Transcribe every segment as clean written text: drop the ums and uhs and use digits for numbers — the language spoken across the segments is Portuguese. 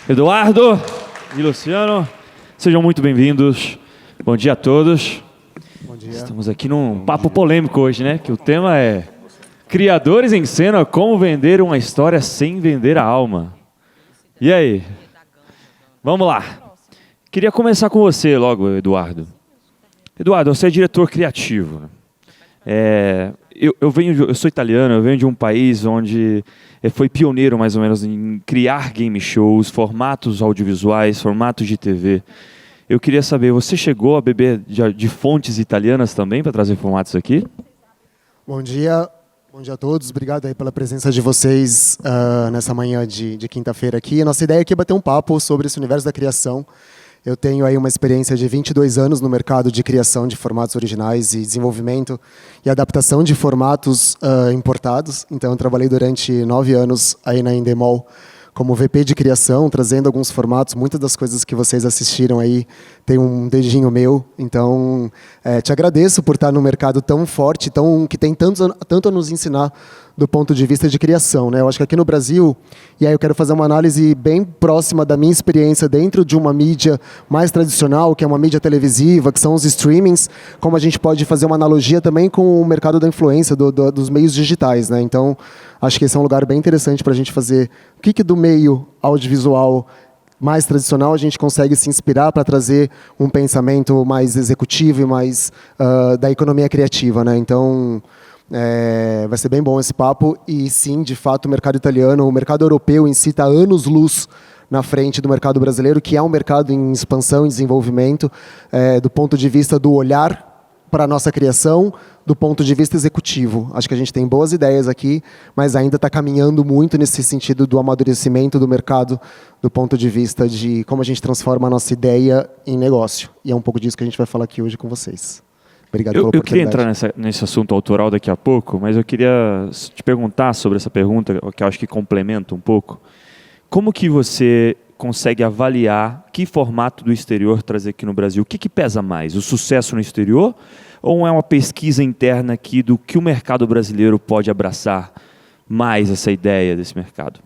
Eduardo e Luciano, sejam muito bem-vindos. Bom dia a todos. Bom dia. Estamos aqui num papo polêmico hoje, né? Que o tema é Criadores em Cena, como vender uma história sem vender a alma. E aí? Vamos lá. Queria começar com você logo, Eduardo. Eduardo, você é diretor criativo. Eu sou italiano, eu venho de um país onde foi pioneiro mais ou menos em criar game shows, formatos audiovisuais, formatos de TV. Eu queria saber, você chegou a beber de fontes italianas também para trazer formatos aqui? Bom dia a todos. Obrigado aí pela presença de vocês nessa manhã de quinta-feira aqui. A nossa ideia aqui é bater um papo sobre esse universo da criação. Eu tenho aí uma experiência de 22 anos no mercado de criação de formatos originais e desenvolvimento e adaptação de formatos importados. Então, eu trabalhei durante 9 anos aí na Endemol como VP de criação, trazendo alguns formatos. Muitas das coisas que vocês assistiram aí tem um dedinho meu. Então, te agradeço por estar no mercado tão forte, que tem tanto a nos ensinar do ponto de vista de criação, né? Eu acho que aqui no Brasil, e aí eu quero fazer uma análise bem próxima da minha experiência dentro de uma mídia mais tradicional, que é uma mídia televisiva, que são os streamings, como a gente pode fazer uma analogia também com o mercado da influência, dos meios digitais, né? Então, acho que esse é um lugar bem interessante para a gente fazer o que do meio audiovisual mais tradicional a gente consegue se inspirar para trazer um pensamento mais executivo e mais da economia criativa, né? Então, vai ser bem bom esse papo. E sim, de fato, o mercado italiano, o mercado europeu em si está anos-luz na frente do mercado brasileiro, que é um mercado em expansão e desenvolvimento, do ponto de vista do olhar para a nossa criação, do ponto de vista executivo. Acho que a gente tem boas ideias aqui, mas ainda está caminhando muito nesse sentido do amadurecimento do mercado, do ponto de vista de como a gente transforma a nossa ideia em negócio. E é um pouco disso que a gente vai falar aqui hoje com vocês. Obrigado pela oportunidade. Eu queria entrar nesse assunto autoral daqui a pouco, mas eu queria te perguntar sobre essa pergunta, que eu acho que complementa um pouco. Como que você consegue avaliar que formato do exterior trazer aqui no Brasil? O que pesa mais? O sucesso no exterior ou é uma pesquisa interna aqui do que o mercado brasileiro pode abraçar mais essa ideia desse mercado?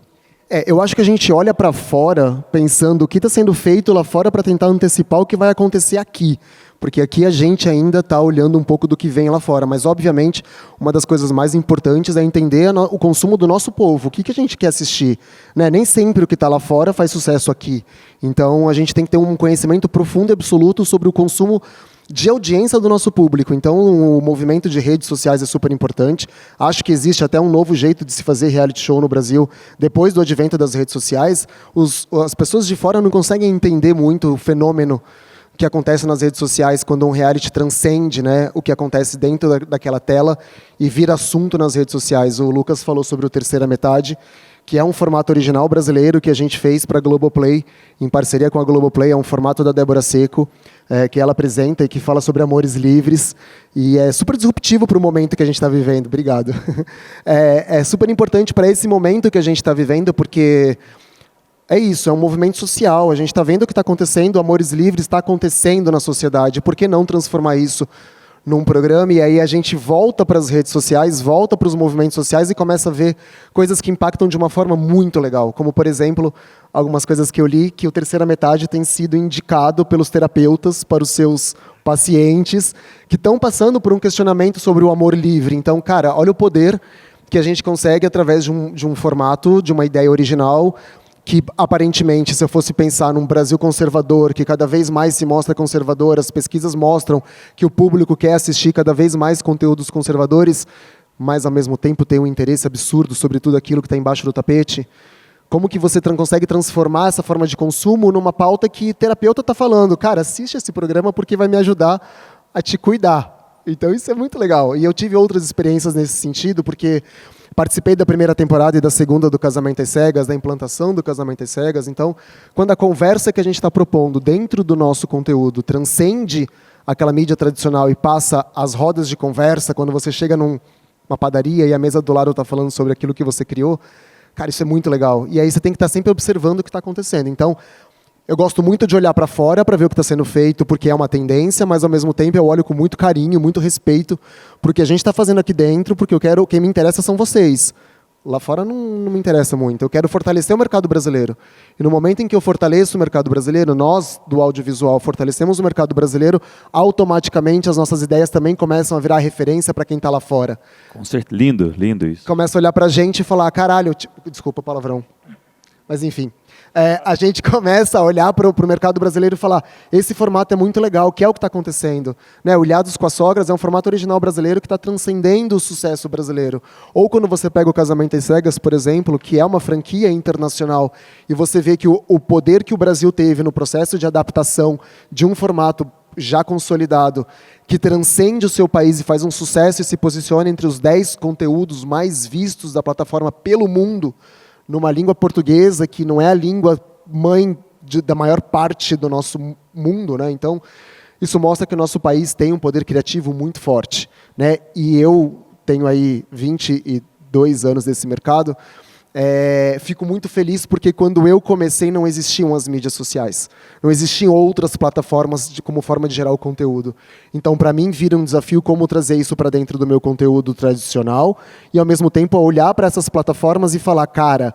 Eu acho que a gente olha para fora pensando o que está sendo feito lá fora para tentar antecipar o que vai acontecer aqui. Porque aqui a gente ainda está olhando um pouco do que vem lá fora. Mas, obviamente, uma das coisas mais importantes é entender o consumo do nosso povo. O que a gente quer assistir? Né? Nem sempre o que está lá fora faz sucesso aqui. Então, a gente tem que ter um conhecimento profundo e absoluto sobre o consumo de audiência do nosso público. Então, o movimento de redes sociais é super importante. Acho que existe até um novo jeito de se fazer reality show no Brasil. Depois do advento das redes sociais, as pessoas de fora não conseguem entender muito o fenômeno que acontece nas redes sociais quando um reality transcende, né, o que acontece dentro daquela tela e vira assunto nas redes sociais. O Lucas falou sobre o Terceira Metade, que é um formato original brasileiro que a gente fez para a Globoplay, em parceria com a Globoplay. É um formato da Débora Seco, que ela apresenta e que fala sobre amores livres. E é super disruptivo para o momento que a gente está vivendo. Obrigado. É super importante para esse momento que a gente está vivendo, porque é isso, é um movimento social. A gente está vendo o que está acontecendo, amores livres está acontecendo na sociedade. Por que não transformar isso num programa? E aí a gente volta para as redes sociais, volta para os movimentos sociais e começa a ver coisas que impactam de uma forma muito legal. Como, por exemplo, algumas coisas que eu li, que o Terceira Metade tem sido indicado pelos terapeutas para os seus pacientes que estão passando por um questionamento sobre o amor livre. Então, cara, olha o poder que a gente consegue através de um formato, de uma ideia original, que aparentemente, se eu fosse pensar num Brasil conservador, que cada vez mais se mostra conservador, as pesquisas mostram que o público quer assistir cada vez mais conteúdos conservadores, mas ao mesmo tempo tem um interesse absurdo sobre tudo aquilo que está embaixo do tapete. Como que você consegue transformar essa forma de consumo numa pauta que o terapeuta está falando? Cara, assiste esse programa porque vai me ajudar a te cuidar. Então isso é muito legal. E eu tive outras experiências nesse sentido, porque participei da primeira temporada e da segunda do Casamento às Cegas, da implantação do Casamento às Cegas. Então, quando a conversa que a gente está propondo dentro do nosso conteúdo transcende aquela mídia tradicional e passa às rodas de conversa, quando você chega numa padaria e a mesa do lado está falando sobre aquilo que você criou, cara, isso é muito legal. E aí você tem que estar sempre observando o que está acontecendo. Então, eu gosto muito de olhar para fora para ver o que está sendo feito, porque é uma tendência, mas ao mesmo tempo eu olho com muito carinho, muito respeito, porque a gente está fazendo aqui dentro, porque quem me interessa são vocês. Lá fora não me interessa muito. Eu quero fortalecer o mercado brasileiro. E no momento em que eu fortaleço o mercado brasileiro, nós, do audiovisual, fortalecemos o mercado brasileiro, automaticamente as nossas ideias também começam a virar referência para quem está lá fora. Com certeza. Lindo, lindo isso. Começa a olhar para a gente e falar, caralho, desculpa o palavrão. Mas enfim. A gente começa a olhar para o mercado brasileiro e falar, esse formato é muito legal, que é o que está acontecendo. Né? O Ilhados com as Sogras é um formato original brasileiro que está transcendendo o sucesso brasileiro. Ou quando você pega o Casamento às Cegas, por exemplo, que é uma franquia internacional, e você vê que o poder que o Brasil teve no processo de adaptação de um formato já consolidado, que transcende o seu país e faz um sucesso e se posiciona entre os 10 conteúdos mais vistos da plataforma pelo mundo, numa língua portuguesa que não é a língua mãe da maior parte do nosso mundo, né? Então, isso mostra que o nosso país tem um poder criativo muito forte, né? E eu tenho aí 22 anos desse mercado, fico muito feliz porque quando eu comecei não existiam as mídias sociais, não existiam outras plataformas como forma de gerar o conteúdo. Então, para mim, vira um desafio como trazer isso para dentro do meu conteúdo tradicional e, ao mesmo tempo, olhar para essas plataformas e falar, cara,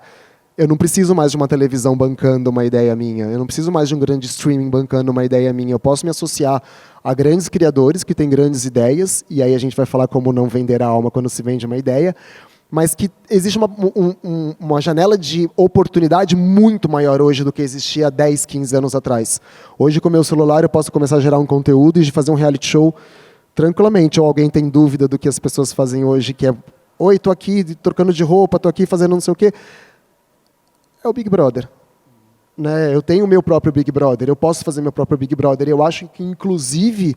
eu não preciso mais de uma televisão bancando uma ideia minha, eu não preciso mais de um grande streaming bancando uma ideia minha, eu posso me associar a grandes criadores que têm grandes ideias, e aí a gente vai falar como não vender a alma quando se vende uma ideia, mas que existe uma janela de oportunidade muito maior hoje do que existia há 10, 15 anos atrás. Hoje, com o meu celular, eu posso começar a gerar um conteúdo e fazer um reality show tranquilamente. Ou alguém tem dúvida do que as pessoas fazem hoje, que é, oi, estou aqui trocando de roupa, estou aqui fazendo não sei o quê. É o Big Brother. Né? Eu tenho o meu próprio Big Brother, eu posso fazer meu próprio Big Brother. Eu acho que, inclusive,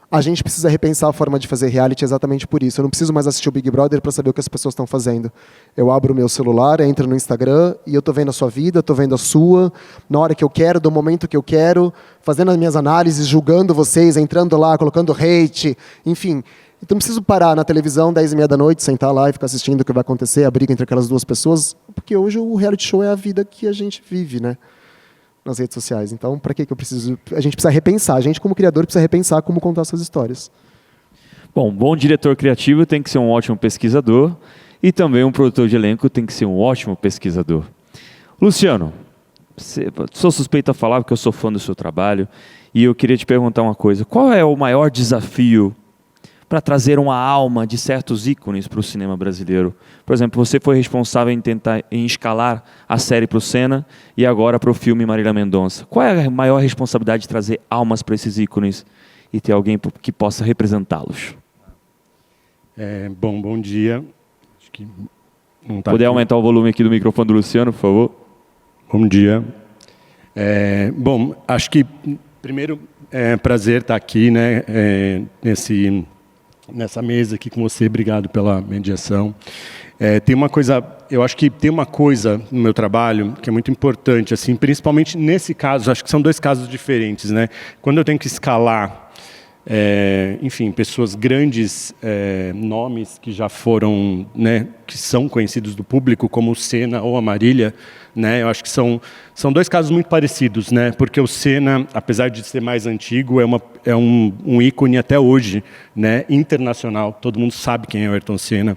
a gente precisa repensar a forma de fazer reality exatamente por isso. Eu não preciso mais assistir o Big Brother para saber o que as pessoas estão fazendo. Eu abro o meu celular, entro no Instagram e eu estou vendo a sua vida, estou vendo a sua, na hora que eu quero, do momento que eu quero, fazendo as minhas análises, julgando vocês, entrando lá, colocando hate, enfim. Então não preciso parar na televisão 10h30 da noite, sentar lá e ficar assistindo o que vai acontecer, a briga entre aquelas duas pessoas, porque hoje o reality show é a vida que a gente vive, né? Nas redes sociais. Então, para que eu preciso? A gente precisa repensar. A gente, como criador, precisa repensar como contar essas histórias. Bom, um bom diretor criativo tem que ser um ótimo pesquisador e também um produtor de elenco tem que ser um ótimo pesquisador. Luciano, sou suspeito a falar porque eu sou fã do seu trabalho e eu queria te perguntar uma coisa. Qual é o maior desafio para trazer uma alma de certos ícones para o cinema brasileiro? Por exemplo, você foi responsável em escalar a série para o Senna e agora para o filme Marília Mendonça. Qual é a maior responsabilidade de trazer almas para esses ícones e ter alguém que possa representá-los? Bom dia. Acho que não tá Puder aqui. aumentar o volume aqui do microfone do Luciano, por favor. Bom dia. Acho que, primeiro, é um prazer estar aqui, né, nessa mesa aqui com você. Obrigado pela mediação. Eu acho que tem uma coisa no meu trabalho que é muito importante, assim, principalmente nesse caso. Acho que são dois casos diferentes, né? Quando eu tenho que escalar, enfim, pessoas grandes, nomes que já foram, né, que são conhecidos do público, como o Senna ou a Marília, né? Eu acho que são dois casos muito parecidos, né? Porque o Senna, apesar de ser mais antigo, é um ícone até hoje, né? Internacional. Todo mundo sabe quem é o Ayrton Senna.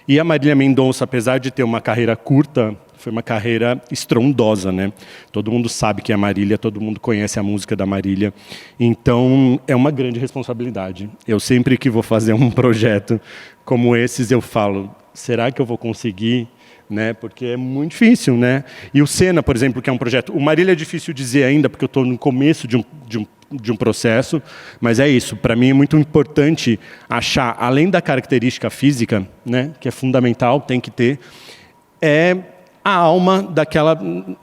E a Marília Mendonça, apesar de ter uma carreira curta, foi uma carreira estrondosa, né? Todo mundo sabe que é a Marília, todo mundo conhece a música da Marília. Então, é uma grande responsabilidade. Eu sempre que vou fazer um projeto como esses, eu falo, será que eu vou conseguir? Né? Porque é muito difícil, né? E o Senna, por exemplo, que é um projeto... O Marília é difícil dizer ainda, porque eu estou no começo de um processo, mas é isso. Para mim é muito importante achar, além da característica física, né, que é fundamental, tem que ter, a alma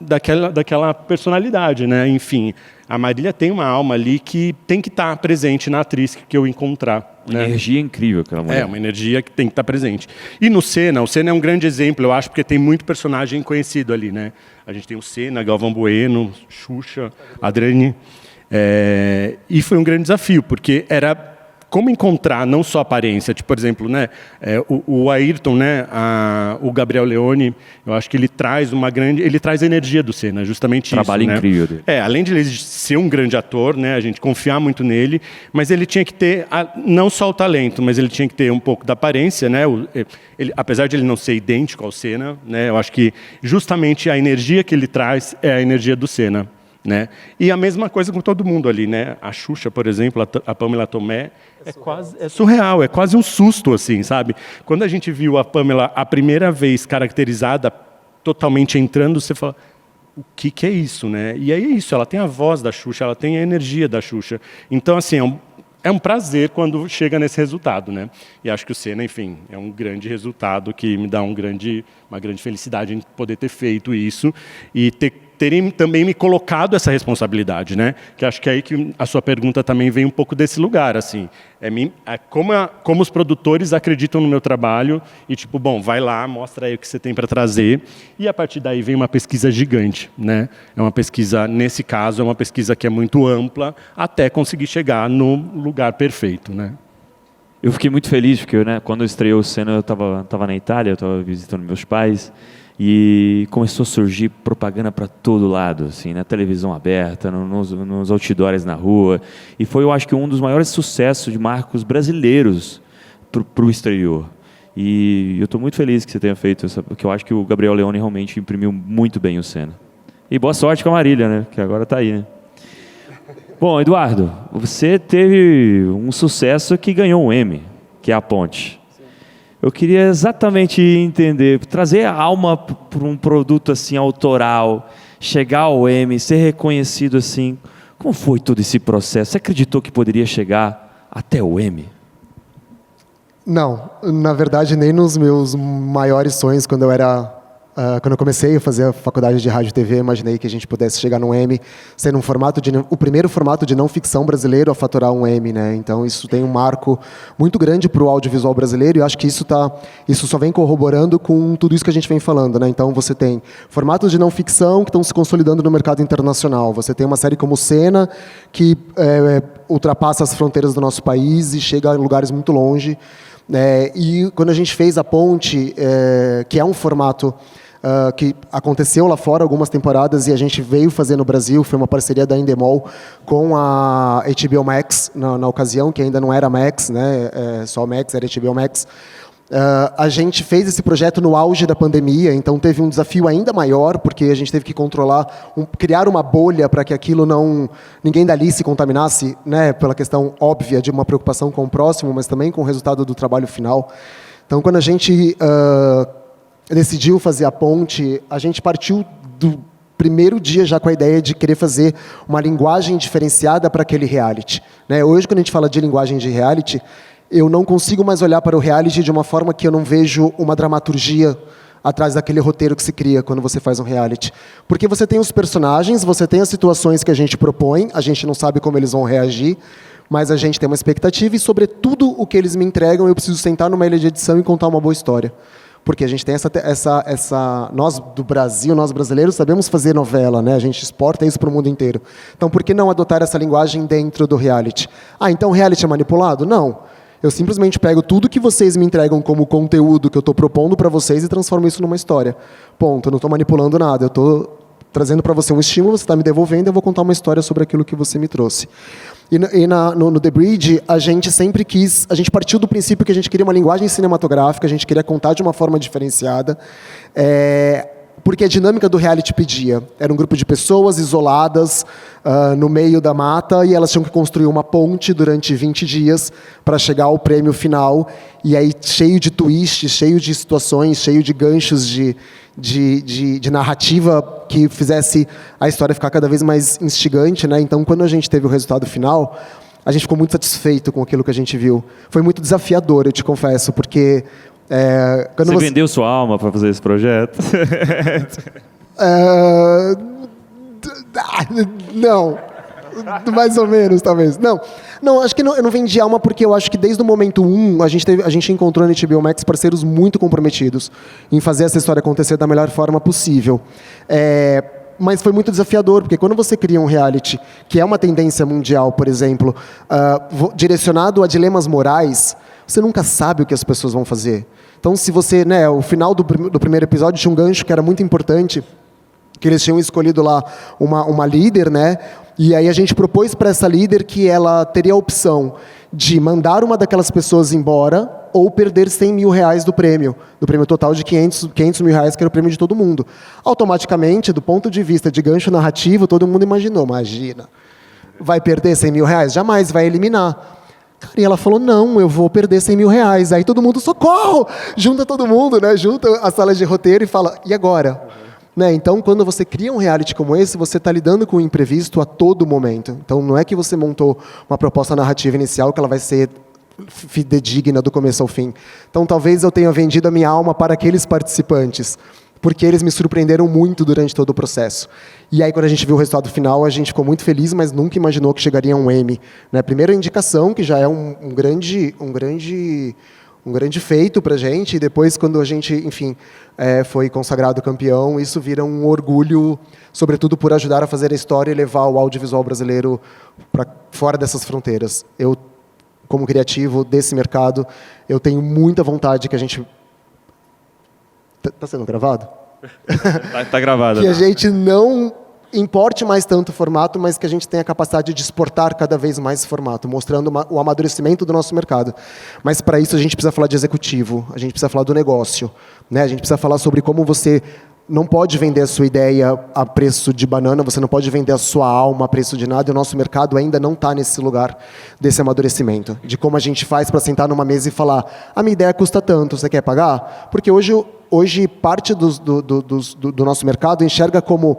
daquela personalidade, né? Enfim, a Marília tem uma alma ali que tem que estar presente na atriz que eu encontrar. Uma energia incrível aquela mulher. Uma energia que tem que estar presente. E no Senna, o Senna é um grande exemplo, eu acho, porque tem muito personagem conhecido ali, né? A gente tem o Senna, Galvão Bueno, Xuxa, Adriane. E foi um grande desafio, porque era como encontrar não só a aparência, tipo, por exemplo, né, o Ayrton, né, o Gabriel Leone, eu acho que ele traz ele traz a energia do Senna, justamente Trabalho isso, né? incrível dele. Além de ele ser um grande ator, né, a gente confiar muito nele, mas ele tinha que ter não só o talento, mas ele tinha que ter um pouco da aparência, né? Apesar de ele não ser idêntico ao Senna, né, eu acho que justamente a energia que ele traz é a energia do Senna. Né? E a mesma coisa com todo mundo ali, né? A Xuxa, por exemplo, a Pamela Tomé, é surreal, é quase um susto, assim, sabe? Quando a gente viu a Pamela a primeira vez caracterizada, totalmente entrando, você fala, o que é isso, né? E aí é isso, ela tem a voz da Xuxa, ela tem a energia da Xuxa. Então, assim, é um prazer quando chega nesse resultado, né? E acho que o Senna, enfim, é um grande resultado que me dá uma grande felicidade em poder ter feito isso e terem também me colocado essa responsabilidade, né? Que acho que é aí que a sua pergunta também vem um pouco desse lugar, assim. Como os produtores acreditam no meu trabalho e tipo, bom, vai lá, mostra aí o que você tem para trazer. E a partir daí vem uma pesquisa gigante, né? É uma pesquisa, nesse caso, é uma pesquisa que é muito ampla até conseguir chegar no lugar perfeito, né? Eu fiquei muito feliz porque, né, quando estreou o Senna, eu estava na Itália, eu estava visitando meus pais. E começou a surgir propaganda para todo lado, assim, na televisão aberta, nos outdoors na rua. E foi, eu acho que, um dos maiores sucessos de marcos brasileiros para o exterior. E eu estou muito feliz que você tenha feito isso, porque eu acho que o Gabriel Leone realmente imprimiu muito bem o Senna. E boa sorte com a Marília, né, que agora está aí, né? Bom, Eduardo, você teve um sucesso que ganhou um Emmy, que é A Ponte. Eu queria exatamente entender, trazer a alma para um produto assim autoral, chegar ao Emmy, ser reconhecido assim. Como foi todo esse processo? Você acreditou que poderia chegar até o Emmy? Não, na verdade nem nos meus maiores sonhos quando eu comecei a fazer a faculdade de rádio e TV, imaginei que a gente pudesse chegar num Emmy, sendo o primeiro formato de não ficção brasileiro a faturar um Emmy, né? Então isso tem um marco muito grande para o audiovisual brasileiro e eu acho que isso só vem corroborando com tudo isso que a gente vem falando, né? Então você tem formatos de não ficção que estão se consolidando no mercado internacional. Você tem uma série como Senna que ultrapassa as fronteiras do nosso país e chega em lugares muito longe. E quando a gente fez A Ponte, que é um formato que aconteceu lá fora algumas temporadas e a gente veio fazer no Brasil, foi uma parceria da Endemol com a HBO Max na ocasião, que ainda não era Max, né? Só Max, era HBO Max. A gente fez esse projeto no auge da pandemia, então teve um desafio ainda maior, porque a gente teve que criar uma bolha para que aquilo ninguém dali se contaminasse, né? Pela questão óbvia de uma preocupação com o próximo, mas também com o resultado do trabalho final. Então, quando a gente decidiu fazer A Ponte, a gente partiu do primeiro dia já com a ideia de querer fazer uma linguagem diferenciada para aquele reality, né? Hoje, quando a gente fala de linguagem de reality, eu não consigo mais olhar para o reality de uma forma que eu não vejo uma dramaturgia atrás daquele roteiro que se cria quando você faz um reality. Porque você tem os personagens, você tem as situações que a gente propõe, a gente não sabe como eles vão reagir, mas a gente tem uma expectativa e, sobretudo, o que eles me entregam, eu preciso sentar numa ilha de edição e contar uma boa história. Porque a gente tem nós do Brasil, nós brasileiros, sabemos fazer novela, né? A gente exporta isso para o mundo inteiro. Então, por que não adotar essa linguagem dentro do reality? Então o reality é manipulado? Não. Eu simplesmente pego tudo que vocês me entregam como conteúdo que eu estou propondo para vocês e transformo isso numa história. Ponto. Eu não estou manipulando nada. Eu estou trazendo para você um estímulo, você está me devolvendo e eu vou contar uma história sobre aquilo que você me trouxe. No The Bridge, a gente partiu do princípio que a gente queria uma linguagem cinematográfica, a gente queria contar de uma forma diferenciada, porque a dinâmica do reality pedia. Era um grupo de pessoas isoladas no meio da mata e elas tinham que construir uma ponte durante 20 dias para chegar ao prêmio final, e aí cheio de twists, cheio de situações, cheio de ganchos de narrativa que fizesse a história ficar cada vez mais instigante, né? Então, quando a gente teve o resultado final, a gente ficou muito satisfeito com aquilo que a gente viu. Foi muito desafiador, eu te confesso, porque... Você vendeu sua alma para fazer esse projeto? Não. Mais ou menos, talvez. Não, acho que eu não vendi alma porque eu acho que desde o momento 1 a gente encontrou na HBO Max parceiros muito comprometidos em fazer essa história acontecer da melhor forma possível. mas foi muito desafiador, porque quando você cria um reality, que é uma tendência mundial, por exemplo, direcionado a dilemas morais, você nunca sabe o que as pessoas vão fazer. Então, se você, né, o final do primeiro episódio tinha um gancho que era muito importante, que eles tinham escolhido lá uma líder, né? E aí a gente propôs para essa líder que ela teria a opção de mandar uma daquelas pessoas embora ou perder 100 mil reais do prêmio total de 500 mil reais, que era o prêmio de todo mundo. Automaticamente, do ponto de vista de gancho narrativo, todo mundo imagina, vai perder 100 mil reais? Jamais, vai eliminar. Cara, e ela falou, não, eu vou perder 100 mil reais. Aí todo mundo, socorro! Junta todo mundo, né? Junta a sala de roteiro e fala, e agora? Né? Então, quando você cria um reality como esse, você está lidando com o imprevisto a todo momento. Então, não é que você montou uma proposta narrativa inicial que ela vai ser fidedigna do começo ao fim. Então, talvez eu tenha vendido a minha alma para aqueles participantes, porque eles me surpreenderam muito durante todo o processo. E aí, quando a gente viu o resultado final, a gente ficou muito feliz, mas nunca imaginou que chegaria a um Emmy. Né? Primeira indicação, que já é um grande feito para a gente, e depois, quando a gente, enfim, foi consagrado campeão, isso vira um orgulho, sobretudo por ajudar a fazer a história e levar o audiovisual brasileiro para fora dessas fronteiras. Eu, como criativo desse mercado, eu tenho muita vontade que a gente... Está sendo gravado? Tá gravado. Que a gente não importe mais tanto o formato, mas que a gente tenha a capacidade de exportar cada vez mais esse formato, mostrando o amadurecimento do nosso mercado. Mas, para isso, a gente precisa falar de executivo, a gente precisa falar do negócio, né? A gente precisa falar sobre como você não pode vender a sua ideia a preço de banana, você não pode vender a sua alma a preço de nada, e o nosso mercado ainda não está nesse lugar desse amadurecimento, de como a gente faz para sentar numa mesa e falar, a minha ideia custa tanto, você quer pagar? Porque hoje parte do nosso mercado enxerga como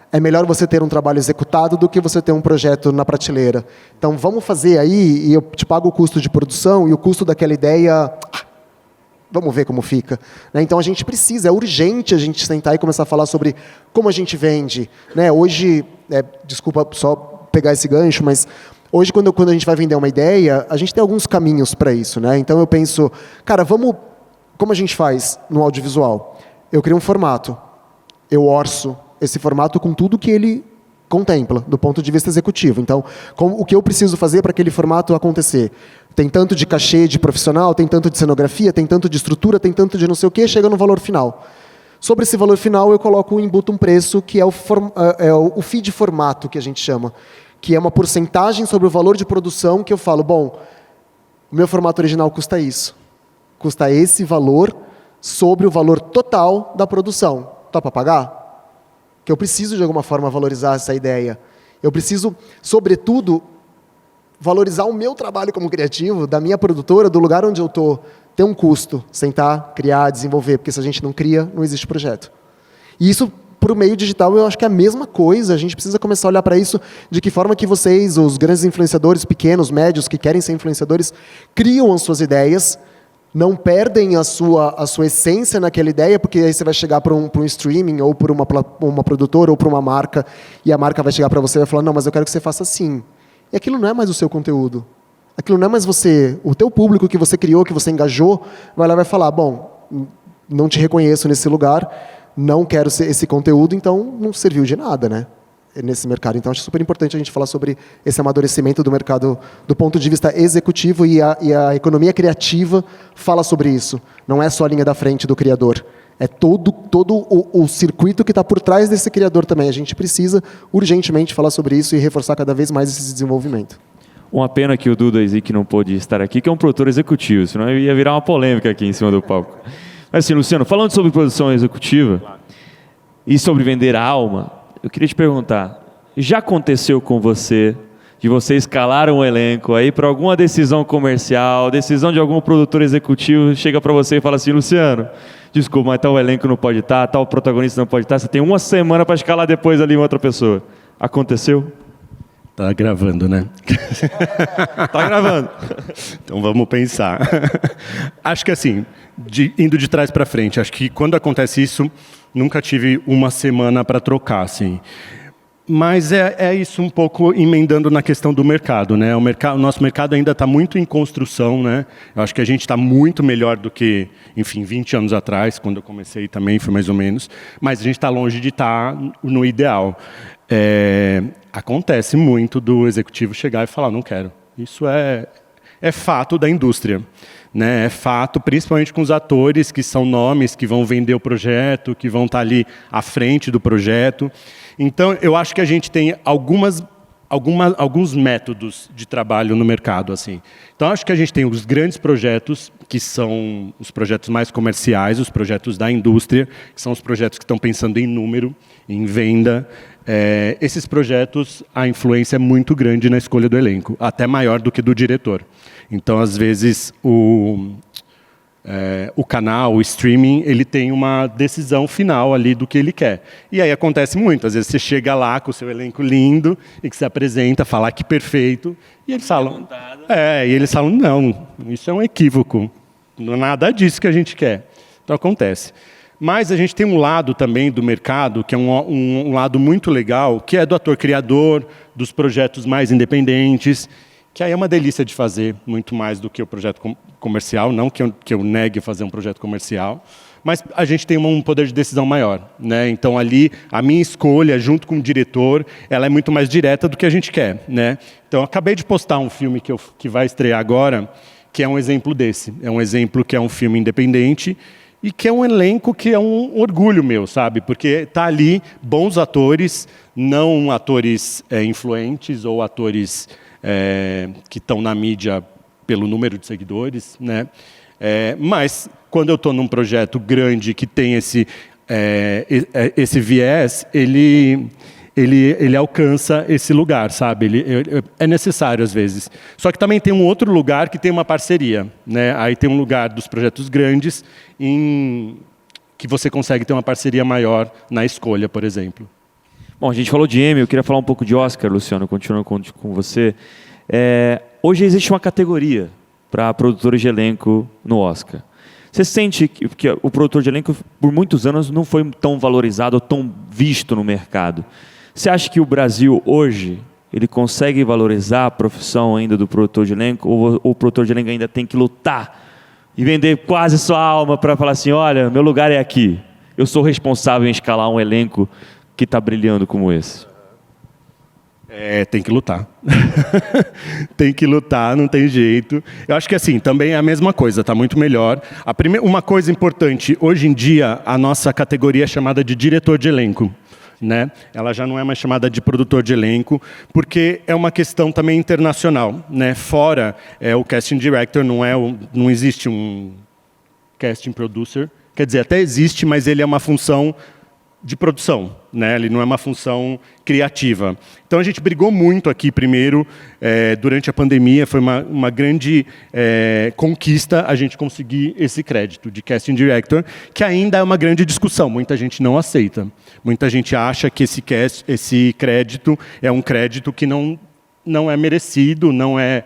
é melhor você ter um trabalho executado do que você ter um projeto na prateleira. Então, vamos fazer aí, e eu te pago o custo de produção e o custo daquela ideia... Vamos ver como fica. Então, a gente precisa, é urgente a gente sentar e começar a falar sobre como a gente vende. Hoje, desculpa só pegar esse gancho, mas hoje, quando a gente vai vender uma ideia, a gente tem alguns caminhos para isso. Então, eu penso, cara, como a gente faz no audiovisual? Eu crio um formato, eu orço esse formato com tudo que ele contempla, do ponto de vista executivo. Então, o que eu preciso fazer para aquele formato acontecer? Tem tanto de cachê de profissional, tem tanto de cenografia, tem tanto de estrutura, tem tanto de não sei o quê, chega no valor final. Sobre esse valor final, eu embuto um preço que é o fee de formato, que a gente chama, que é uma porcentagem sobre o valor de produção que eu falo, bom, o meu formato original custa isso. Custa esse valor sobre o valor total da produção. Topa pagar? Que eu preciso, de alguma forma, valorizar essa ideia. Eu preciso, sobretudo, valorizar o meu trabalho como criativo, da minha produtora, do lugar onde eu estou. Ter um custo, sentar, criar, desenvolver, porque se a gente não cria, não existe projeto. E isso, para o meio digital, eu acho que é a mesma coisa. A gente precisa começar a olhar para isso, de que forma que vocês, os grandes influenciadores, pequenos, médios, que querem ser influenciadores, criam as suas ideias, não perdem a sua essência naquela ideia, porque aí você vai chegar para um streaming, ou para uma produtora, ou para uma marca, e a marca vai chegar para você e vai falar, não, mas eu quero que você faça assim. E aquilo não é mais o seu conteúdo. Aquilo não é mais você. O teu público que você criou, que você engajou, vai lá e vai falar, bom, não te reconheço nesse lugar, não quero esse conteúdo, então não serviu de nada, né? Nesse mercado. Então, acho super importante a gente falar sobre esse amadurecimento do mercado do ponto de vista executivo, e a economia criativa fala sobre isso. Não é só a linha da frente do criador. É todo o circuito que está por trás desse criador também. A gente precisa urgentemente falar sobre isso e reforçar cada vez mais esse desenvolvimento. Uma pena que o Duda Ezik não pôde estar aqui, que é um produtor executivo, senão ia virar uma polêmica aqui em cima do palco. Mas assim, Luciano, falando sobre produção executiva e sobre vender a alma, eu queria te perguntar, já aconteceu com você de você escalar um elenco aí para alguma decisão comercial, decisão de algum produtor executivo, chega para você e fala assim, Luciano, desculpa, mas tal elenco não pode estar, tal protagonista não pode estar, você tem uma semana para escalar depois ali outra pessoa. Aconteceu? Tá gravando, né? Tá gravando. Então vamos pensar. Acho que assim, indo de trás para frente, acho que quando acontece isso, nunca tive uma semana para trocar, assim. Mas é isso um pouco emendando na questão do mercado, né? O nosso mercado ainda está muito em construção, né? Eu acho que a gente está muito melhor do que, enfim, 20 anos atrás, quando eu comecei também foi mais ou menos, mas a gente está longe de estar no ideal. Acontece muito do executivo chegar e falar, não quero. Isso é fato da indústria. Né, é fato, principalmente com os atores que são nomes que vão vender o projeto, que vão estar ali à frente do projeto. Então, eu acho que a gente tem alguns métodos de trabalho no mercado. Assim. Então, acho que a gente tem os grandes projetos, que são os projetos mais comerciais, os projetos da indústria, que são os projetos que estão pensando em número, em venda. Esses projetos, a influência é muito grande na escolha do elenco, até maior do que do diretor. Então, às vezes, o canal, o streaming, ele tem uma decisão final ali do que ele quer. E aí acontece muito. Às vezes você chega lá com o seu elenco lindo e que se apresenta, fala que perfeito, e eles falam... não, isso é um equívoco. Não é nada disso que a gente quer. Então, acontece. Mas a gente tem um lado também do mercado, que é um lado muito legal, que é do ator criador, dos projetos mais independentes, que aí é uma delícia de fazer, muito mais do que o projeto comercial, não que eu negue fazer um projeto comercial, mas a gente tem um poder de decisão maior. Né? Então, ali, a minha escolha, junto com o diretor, ela é muito mais direta do que a gente quer. Né? Então, eu acabei de postar um filme que vai estrear agora, que é um exemplo desse. É um exemplo que é um filme independente, e que é um elenco que é um orgulho meu, sabe? Porque está ali bons atores, não atores influentes ou atores... que estão na mídia pelo número de seguidores, né? Mas quando eu estou num projeto grande que tem esse viés, ele alcança esse lugar, sabe? É necessário às vezes. Só que também tem um outro lugar que tem uma parceria, né? Aí tem um lugar dos projetos grandes que você consegue ter uma parceria maior na escolha, por exemplo. Bom, a gente falou de Emmy, eu queria falar um pouco de Oscar, Luciano, continuando com você. Hoje existe uma categoria para produtores de elenco no Oscar. Você sente que o produtor de elenco, por muitos anos, não foi tão valorizado ou tão visto no mercado. Você acha que o Brasil, hoje, ele consegue valorizar a profissão ainda do produtor de elenco, ou o produtor de elenco ainda tem que lutar e vender quase sua alma para falar assim, olha, meu lugar é aqui, eu sou responsável em escalar um elenco que está brilhando como esse? Tem que lutar. Tem que lutar, não tem jeito. Eu acho que assim, também é a mesma coisa, está muito melhor. Uma coisa importante, hoje em dia, a nossa categoria é chamada de diretor de elenco. Né? Ela já não é mais chamada de produtor de elenco, porque é uma questão também internacional. Né? Fora o casting director, não existe um casting producer. Quer dizer, até existe, mas ele é uma função de produção, né? Ele não é uma função criativa. Então a gente brigou muito aqui primeiro, durante a pandemia, foi uma grande conquista a gente conseguir esse crédito de casting director, que ainda é uma grande discussão, muita gente não aceita. Muita gente acha que esse crédito é um crédito que não é merecido, não é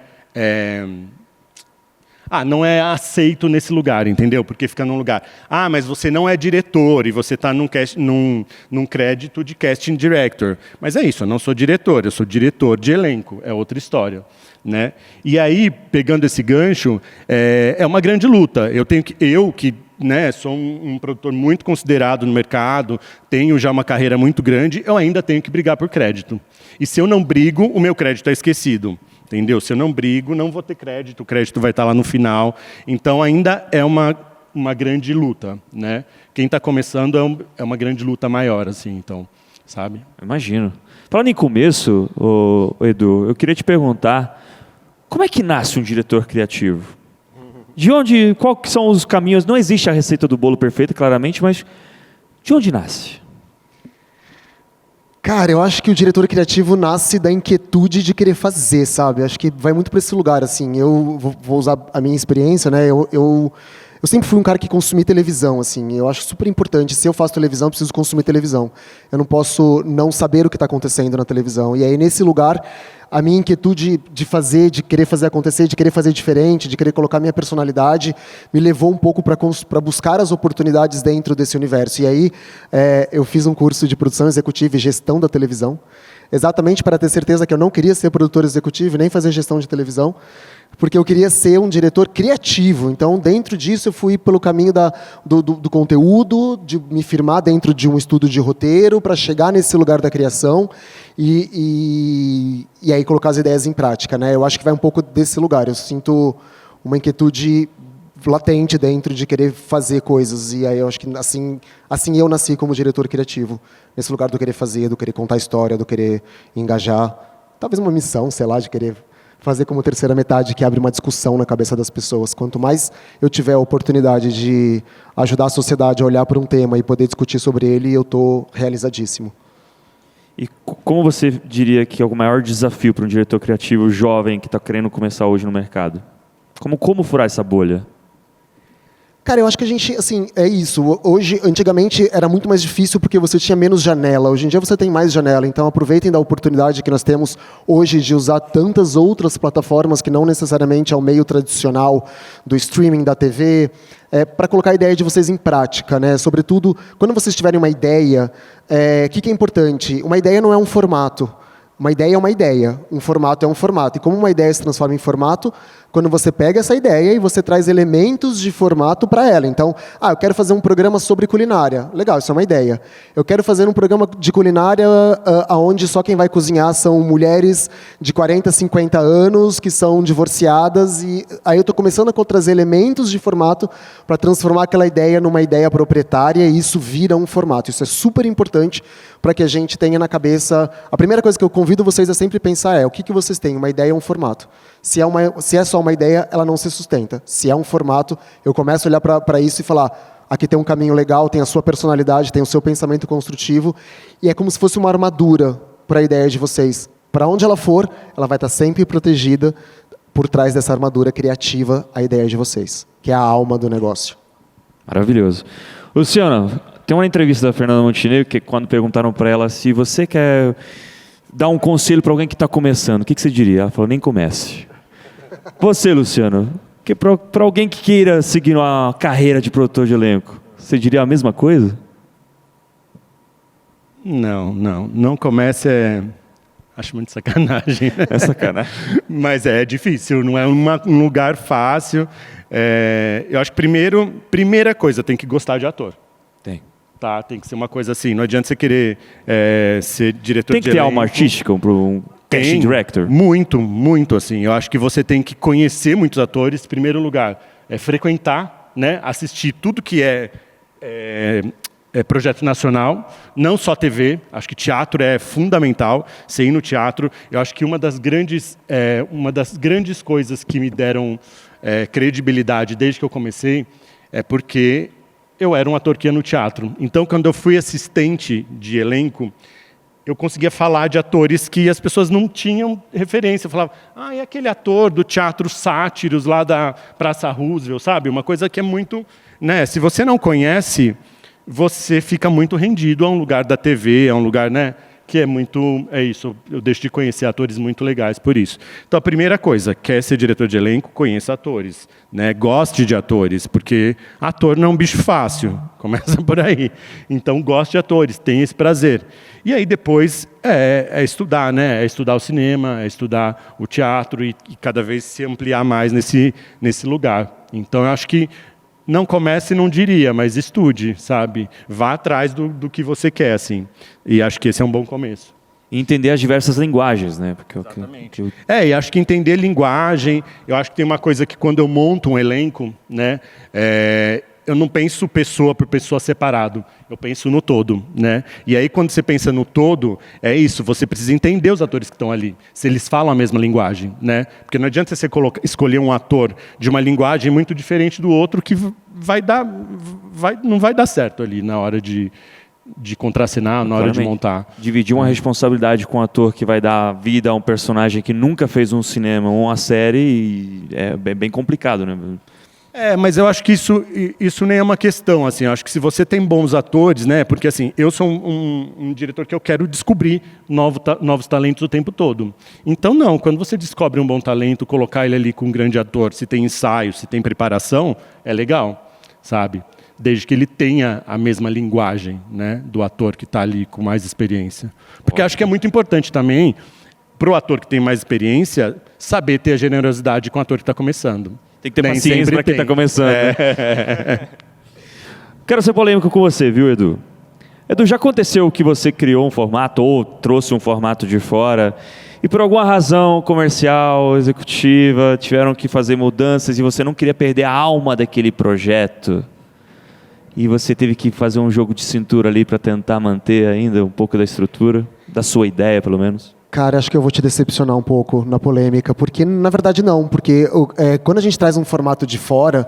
aceito nesse lugar, entendeu? Porque fica num lugar. Mas você não é diretor e você está num crédito de casting director. Mas é isso, eu não sou diretor, eu sou diretor de elenco, é outra história. Né? E aí, pegando esse gancho, é uma grande luta. Eu que né, sou um produtor muito considerado no mercado, tenho já uma carreira muito grande, eu ainda tenho que brigar por crédito. E se eu não brigo, o meu crédito é esquecido. Entendeu? Se eu não brigo, não vou ter crédito, o crédito vai estar lá no final. Então, ainda é uma grande luta. Né? Quem está começando é uma grande luta maior, assim, então, sabe? Imagino. Falando em começo, Edu, eu queria te perguntar, como é que nasce um diretor criativo? Qual que são os caminhos? Não existe a receita do bolo perfeita, claramente, mas de onde nasce? Cara, eu acho que o diretor criativo nasce da inquietude de querer fazer, sabe? Acho que vai muito para esse lugar, assim. Eu vou usar a minha experiência, né? Eu Eu sempre fui um cara que consumia televisão, assim. Eu acho super importante. Se eu faço televisão, eu preciso consumir televisão. Eu não posso não saber o que está acontecendo na televisão. E aí, nesse lugar, a minha inquietude de querer fazer acontecer, de querer fazer diferente, de querer colocar minha personalidade, me levou um pouco para buscar as oportunidades dentro desse universo. E aí, eu fiz um curso de produção executiva e gestão da televisão, exatamente para ter certeza que eu não queria ser produtor executivo, nem fazer gestão de televisão, porque eu queria ser um diretor criativo. Então, dentro disso, eu fui pelo caminho do conteúdo, de me firmar dentro de um estudo de roteiro, para chegar nesse lugar da criação e aí colocar as ideias em prática, né? Eu acho que vai um pouco desse lugar. Eu sinto uma inquietude latente dentro de querer fazer coisas. E aí eu acho que assim eu nasci como diretor criativo. Nesse lugar do querer fazer, do querer contar história, do querer engajar. Talvez uma missão, sei lá, de querer fazer como terceira metade, que abre uma discussão na cabeça das pessoas. Quanto mais eu tiver a oportunidade de ajudar a sociedade a olhar para um tema e poder discutir sobre ele, eu estou realizadíssimo. E como você diria que é o maior desafio para um diretor criativo jovem que está querendo começar hoje no mercado? Como furar essa bolha? Cara, eu acho que a gente, assim, é isso. Hoje, antigamente, era muito mais difícil porque você tinha menos janela. Hoje em dia você tem mais janela. Então, aproveitem da oportunidade que nós temos hoje de usar tantas outras plataformas que não necessariamente é o meio tradicional do streaming, da TV, para colocar a ideia de vocês em prática, né? Sobretudo, quando vocês tiverem uma ideia, o que é importante? Uma ideia não é um formato. Uma ideia é uma ideia, um formato é um formato. E como uma ideia se transforma em formato, quando você pega essa ideia e você traz elementos de formato para ela. Então, eu quero fazer um programa sobre culinária. Legal, isso é uma ideia. Eu quero fazer um programa de culinária onde só quem vai cozinhar são mulheres de 40, 50 anos que são divorciadas. E aí eu estou começando a trazer elementos de formato para transformar aquela ideia numa ideia proprietária e isso vira um formato. Isso é super importante para que a gente tenha na cabeça... A primeira coisa que eu convido vocês a sempre pensar o que vocês têm? Uma ideia é um formato. Se é só uma ideia, ela não se sustenta. Se é um formato, eu começo a olhar para isso e falar, aqui tem um caminho legal, tem a sua personalidade, tem o seu pensamento construtivo, e é como se fosse uma armadura para a ideia de vocês. Para onde ela for, ela vai estar sempre protegida por trás dessa armadura criativa, a ideia de vocês, que é a alma do negócio. Maravilhoso. Luciana, tem uma entrevista da Fernanda Montenegro, que quando perguntaram para ela se você quer dar um conselho para alguém que está começando, o que você diria? Ela falou, nem comece. Você, Luciano, para alguém que queira seguir uma carreira de produtor de elenco, você diria a mesma coisa? Não comece, acho muito sacanagem. É sacanagem. Mas é difícil, não é um lugar fácil. Eu acho que primeira coisa, tem que gostar de ator. Tem que ser uma coisa assim, não adianta você querer ser diretor de elenco. Tem que ter alma artística para um casting director? Muito assim. Eu acho que você tem que conhecer muitos atores, em primeiro lugar. Frequentar, né, assistir tudo que é projeto nacional, não só TV. Acho que teatro é fundamental, você ir no teatro. Eu acho que uma das grandes coisas que me deram credibilidade desde que eu comecei é porque eu era um ator que ia no teatro. Então, quando eu fui assistente de elenco, eu conseguia falar de atores que as pessoas não tinham referência. Eu falava, é aquele ator do Teatro Sátiros, lá da Praça Roosevelt, sabe? Uma coisa que é muito... né? Se você não conhece, você fica muito rendido a um lugar da TV, a um lugar, né, que é muito... É isso, eu deixo de conhecer atores muito legais por isso. Então, a primeira coisa, quer ser diretor de elenco, conheça atores. Né? Goste de atores, porque ator não é um bicho fácil, começa por aí. Então, goste de atores, tenha esse prazer. E aí, depois, é estudar, né? É estudar o cinema, é estudar o teatro e cada vez se ampliar mais nesse lugar. Então, eu acho que não comece, não diria, mas estude, sabe? Vá atrás do que você quer, assim. E acho que esse é um bom começo. E entender as diversas linguagens, né? Porque exatamente. E acho que entender linguagem, eu acho que tem uma coisa que quando eu monto um elenco, né, eu não penso pessoa por pessoa separado, eu penso no todo, né? E aí quando você pensa no todo, é isso, você precisa entender os atores que estão ali, se eles falam a mesma linguagem, né? Porque não adianta você escolher um ator de uma linguagem muito diferente do outro que não vai dar certo ali na hora de contracenar, na hora de montar. Dividir uma responsabilidade com um ator que vai dar vida a um personagem que nunca fez um cinema ou uma série é bem complicado, né? Mas eu acho que isso nem é uma questão, assim, eu acho que se você tem bons atores, né, porque assim, eu sou um diretor que eu quero descobrir novos talentos o tempo todo. Então não, quando você descobre um bom talento, colocar ele ali com um grande ator, se tem ensaio, se tem preparação, é legal, sabe? Desde que ele tenha a mesma linguagem, né, do ator que está ali com mais experiência. Porque acho que é muito importante também, para o ator que tem mais experiência, saber ter a generosidade com o ator que está começando. Tem que ter paciência para quem está começando. Quero ser polêmico com você, viu, Edu? Edu, já aconteceu que você criou um formato ou trouxe um formato de fora e por alguma razão comercial, executiva, tiveram que fazer mudanças e você não queria perder a alma daquele projeto e você teve que fazer um jogo de cintura ali para tentar manter ainda um pouco da estrutura, da sua ideia, pelo menos? Cara, acho que eu vou te decepcionar um pouco na polêmica, porque na verdade não, porque quando a gente traz um formato de fora,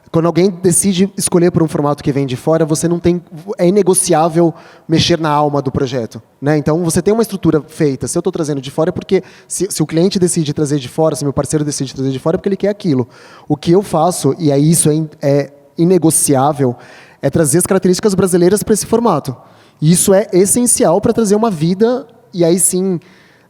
quando alguém decide escolher por um formato que vem de fora, você não tem, é inegociável mexer na alma do projeto, né? Então você tem uma estrutura feita. Se eu estou trazendo de fora é porque se o cliente decide trazer de fora, se meu parceiro decide trazer de fora é porque ele quer aquilo. O que eu faço, e aí isso é inegociável, é trazer as características brasileiras para esse formato. E isso é essencial para trazer uma vida e aí sim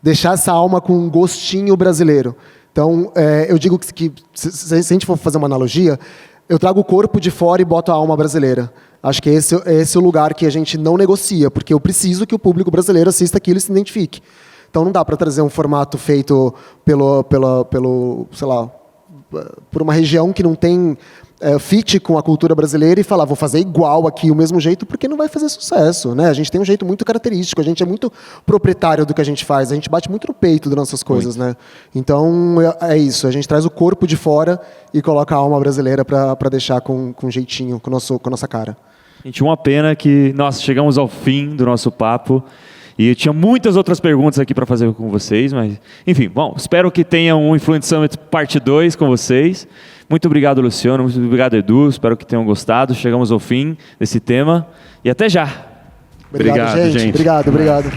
deixar essa alma com um gostinho brasileiro. Então, eu digo que se a gente for fazer uma analogia, eu trago o corpo de fora e boto a alma brasileira. Acho que esse é o lugar que a gente não negocia, porque eu preciso que o público brasileiro assista aquilo e se identifique. Então, não dá para trazer um formato feito sei lá, por uma região que não tem fit com a cultura brasileira e falar, vou fazer igual aqui, o mesmo jeito, porque não vai fazer sucesso, né? A gente tem um jeito muito característico, a gente é muito proprietário do que a gente faz, a gente bate muito no peito das nossas coisas, né? Então, é isso, a gente traz o corpo de fora e coloca a alma brasileira para deixar com jeitinho, com a nossa cara. Gente, uma pena que nós chegamos ao fim do nosso papo. E eu tinha muitas outras perguntas aqui para fazer com vocês, mas, enfim, bom, espero que tenham um Influence Summit parte 2 com vocês. Muito obrigado, Luciano, muito obrigado, Edu, espero que tenham gostado. Chegamos ao fim desse tema e até já. Obrigado, gente. Obrigado.